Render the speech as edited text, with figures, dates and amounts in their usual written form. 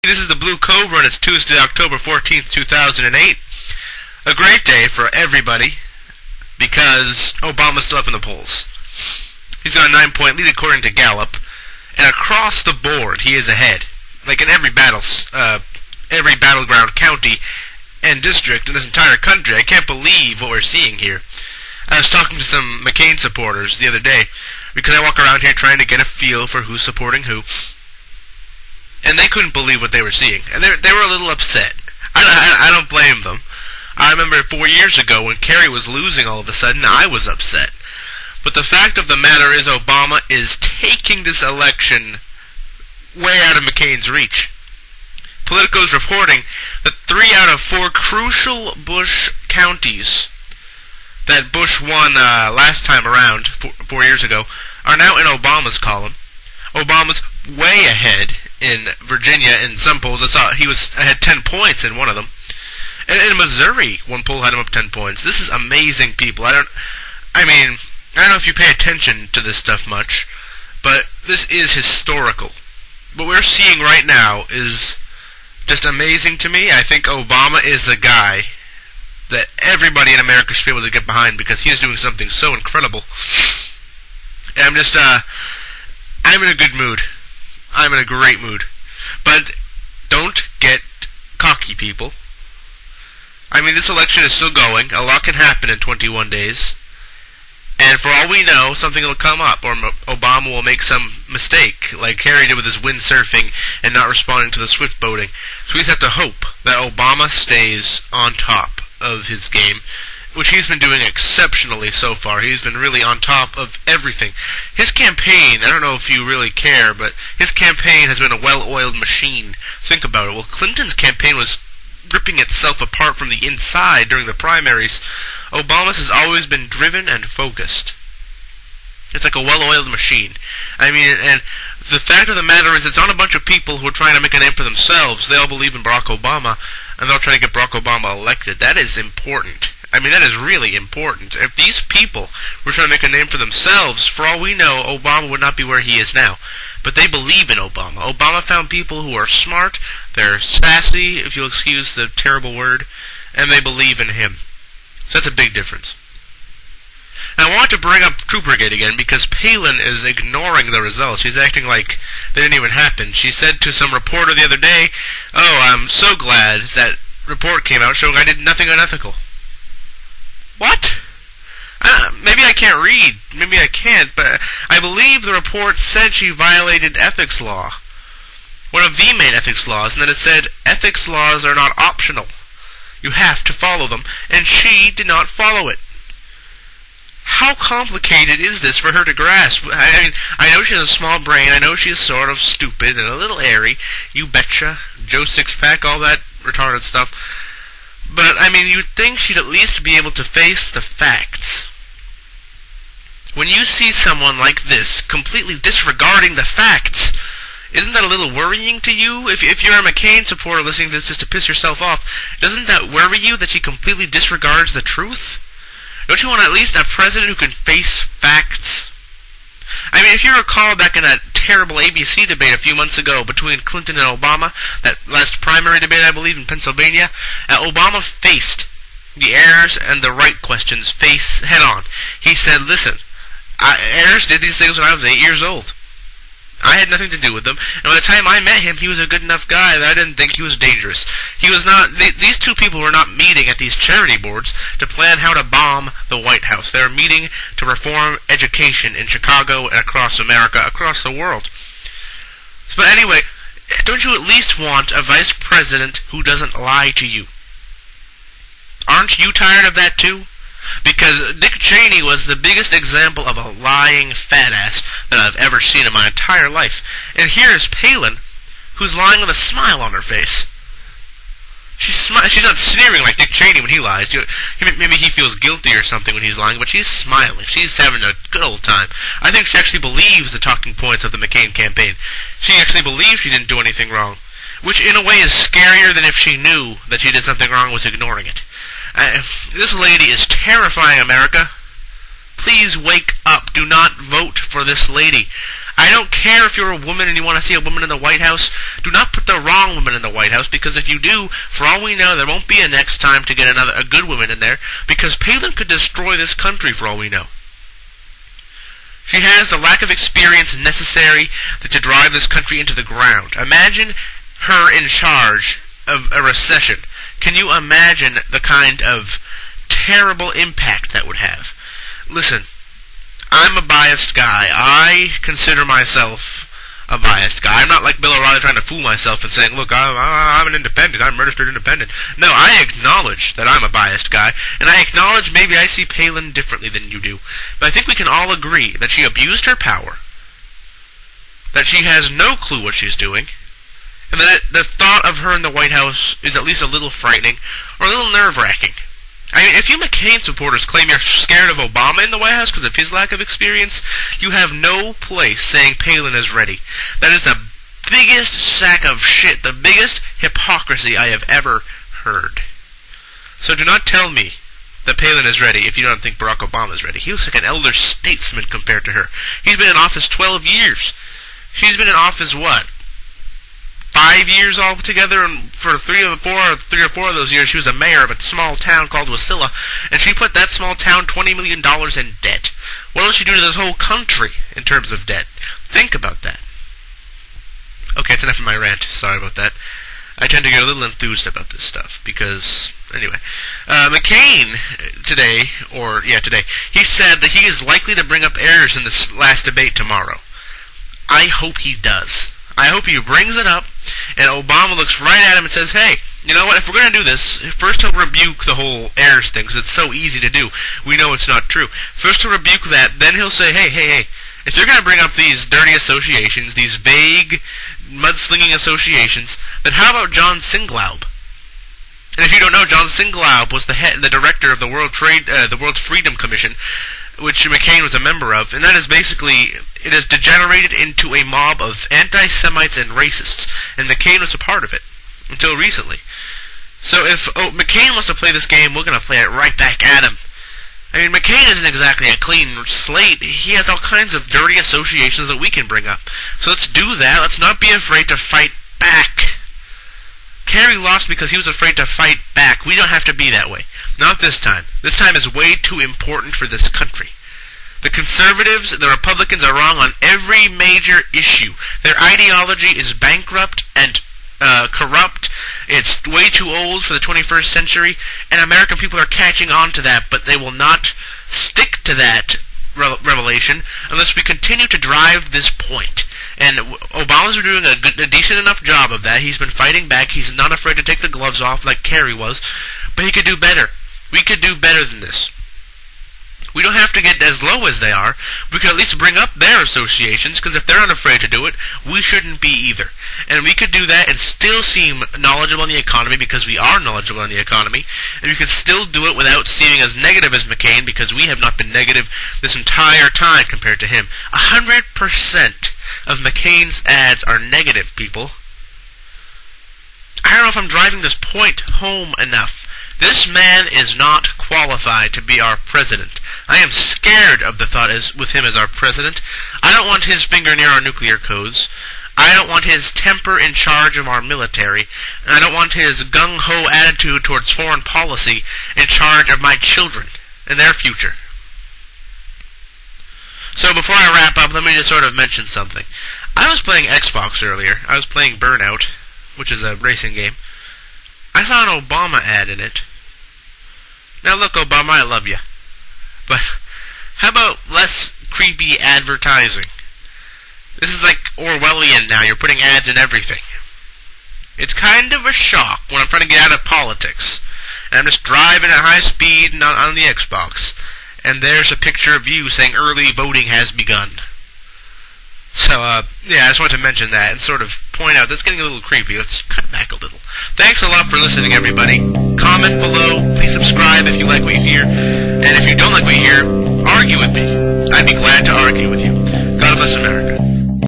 This is the Blue Cobra, and it's Tuesday, October 14th, 2008. A great day for everybody, because Obama's still up in the polls. He's got a 9-point lead according to Gallup, and across the board, he is ahead. Like in every battleground county and district in this entire country. I can't believe what we're seeing here. I was talking to some McCain supporters the other day, because I walk around here trying to get a feel for who's supporting who. And they couldn't believe what they were seeing. And they were a little upset. I don't blame them. I remember 4 years ago when Kerry was losing all of a sudden, I was upset. But the fact of the matter is Obama is taking this election way out of McCain's reach. Politico's reporting that 3 out of 4 crucial Bush counties that Bush won last time around, 4 years ago, are now in Obama's column. Obama's way ahead in Virginia in some polls. I saw he had 10 points in one of them. And in Missouri, one poll had him up 10 points. This is amazing, people. I don't know if you pay attention to this stuff much, but this is historical. What we're seeing right now is just amazing to me. I think Obama is the guy that everybody in America should be able to get behind because he is doing something so incredible. And I'm in a good mood. I'm in a great mood. But don't get cocky, people. This election is still going. A lot can happen in 21 days. And for all we know, something will come up, or Obama will make some mistake, like Kerry did with his windsurfing and not responding to the Swift boating. So we just have to hope that Obama stays on top of his game, which he's been doing exceptionally so far. He's been really on top of everything. His campaign, I don't know if you really care, but his campaign has been a well-oiled machine. Think about it. Well, Clinton's campaign was ripping itself apart from the inside during the primaries. Obama's has always been driven and focused. It's like a well-oiled machine. And the fact of the matter is it's on a bunch of people who are trying to make a name for themselves. They all believe in Barack Obama, and they're trying to get Barack Obama elected. That is important. That is really important. If these people were trying to make a name for themselves, for all we know, Obama would not be where he is now. But they believe in Obama. Obama found people who are smart, they're sassy, if you'll excuse the terrible word, and they believe in him. So that's a big difference. And I want to bring up Troop Brigade again because Palin is ignoring the results. She's acting like they didn't even happen. She said to some reporter the other day, "Oh, I'm so glad that report came out showing I did nothing unethical." What? Maybe I can't read. Maybe I can't, but I believe the report said she violated ethics law. One of the main ethics laws, and that it said ethics laws are not optional. You have to follow them, and she did not follow it. How complicated is this for her to grasp? I know she has a small brain, I know she's sort of stupid and a little airy, you betcha, Joe Sixpack, all that retarded stuff. But, you'd think she'd at least be able to face the facts. When you see someone like this completely disregarding the facts, isn't that a little worrying to you? If you're a McCain supporter listening to this just to piss yourself off, doesn't that worry you that she completely disregards the truth? Don't you want at least a president who can face facts? If you recall back in that terrible ABC debate a few months ago between Clinton and Obama, that last primary debate, I believe, in Pennsylvania, Obama faced the errors and the right questions face head on. He said, listen, Ayers did these things when I was 8 years old. I had nothing to do with them, and by the time I met him, he was a good enough guy that I didn't think he was dangerous. He was not. These two people were not meeting at these charity boards to plan how to bomb the White House. They were meeting to reform education in Chicago and across America, across the world. But anyway, don't you at least want a vice president who doesn't lie to you? Aren't you tired of that too? Because Dick Cheney was the biggest example of a lying fat ass that I've ever seen in my entire life. And here is Palin, who's lying with a smile on her face. She's not sneering like Dick Cheney when he lies. Maybe he feels guilty or something when he's lying, but she's smiling. She's having a good old time. I think she actually believes the talking points of the McCain campaign. She actually believes she didn't do anything wrong, which in a way is scarier than if she knew that she did something wrong and was ignoring it. This lady is terrifying America. Please wake up. Do not vote for this lady. I don't care if you're a woman and you want to see a woman in the White House. Do not put the wrong woman in White House, because if you do, for all we know, there won't be a next time to get a good woman in there, because Palin could destroy this country for all we know. She has the lack of experience necessary to drive this country into the ground. Imagine her in charge of a recession. Can you imagine the kind of terrible impact that would have? Listen, I'm a biased guy. I consider myself a biased guy. I'm not like Bill O'Reilly trying to fool myself and saying, look, I'm an independent. I'm a registered independent. No, I acknowledge that I'm a biased guy, and I acknowledge maybe I see Palin differently than you do. But I think we can all agree that she abused her power, that she has no clue what she's doing, and that the thought of her in the White House is at least a little frightening, or a little nerve-wracking. I mean, if you McCain supporters claim you're scared of Obama in the White House because of his lack of experience, you have no place saying Palin is ready. That is the biggest sack of shit, the biggest hypocrisy I have ever heard. So do not tell me that Palin is ready if you don't think Barack Obama is ready. He looks like an elder statesman compared to her. He's been in office 12 years. She's been in office, what, 5 years altogether, and for three or four of those years she was a mayor of a small town called Wasilla, and she put that small town $20 million in debt. What will she do to this whole country in terms of debt? Think about that. Okay, that's enough of my rant. Sorry about that. I tend to get a little enthused about this stuff, because, anyway. McCain, today, he said that he is likely to bring up errors in this last debate tomorrow. I hope he does. I hope he brings it up, and Obama looks right at him and says, hey, you know what, if we're going to do this, first he'll rebuke the whole errors thing, because it's so easy to do. We know it's not true. First he'll rebuke that, then he'll say, hey, if you're going to bring up these dirty associations, these vague, mudslinging associations, then how about John Singlaub? And if you don't know, John Singlaub was the director of the World Freedom Commission, which McCain was a member of, and that is basically, it has degenerated into a mob of anti-Semites and racists, and McCain was a part of it, until recently. So if McCain wants to play this game, we're going to play it right back at him. I mean, McCain isn't exactly a clean slate. He has all kinds of dirty associations that we can bring up. So let's do that. Let's not be afraid to fight back. Kerry lost because he was afraid to fight back. We don't have to be that way. Not this time. This time is way too important for this country. The conservatives, the Republicans are wrong on every major issue. Their ideology is bankrupt and corrupt. It's way too old for the 21st century, and American people are catching on to that, but they will not stick to that revelation unless we continue to drive this point. And Obama's doing a decent enough job of that. He's been fighting back. He's not afraid to take the gloves off like Kerry was, but he could do better. We could do better than this. We don't have to get as low as they are. We could at least bring up their associations, because if they're not afraid to do it, we shouldn't be either. And we could do that and still seem knowledgeable in the economy, because we are knowledgeable in the economy. And we could still do it without seeming as negative as McCain, because we have not been negative this entire time compared to him. 100% of McCain's ads are negative, people. I don't know if I'm driving this point home enough. This man is not qualified to be our president. I am scared of the thought with him as our president. I don't want his finger near our nuclear codes. I don't want his temper in charge of our military. And I don't want his gung-ho attitude towards foreign policy in charge of my children and their future. So before I wrap up, let me just sort of mention something. I was playing Xbox earlier. I was playing Burnout, which is a racing game. I saw an Obama ad in it. Now look, Obama, I love you. But how about less creepy advertising? This is like Orwellian now. You're putting ads in everything. It's kind of a shock when I'm trying to get out of politics, and I'm just driving at high speed on the Xbox, and there's a picture of you saying early voting has begun. So, yeah, I just wanted to mention that and sort of point out that's getting a little creepy. Let's cut back a little. Thanks a lot for listening, everybody. Comment below. Please subscribe if you like what you hear. And if you don't like what you hear, argue with me. I'd be glad to argue with you. God bless America.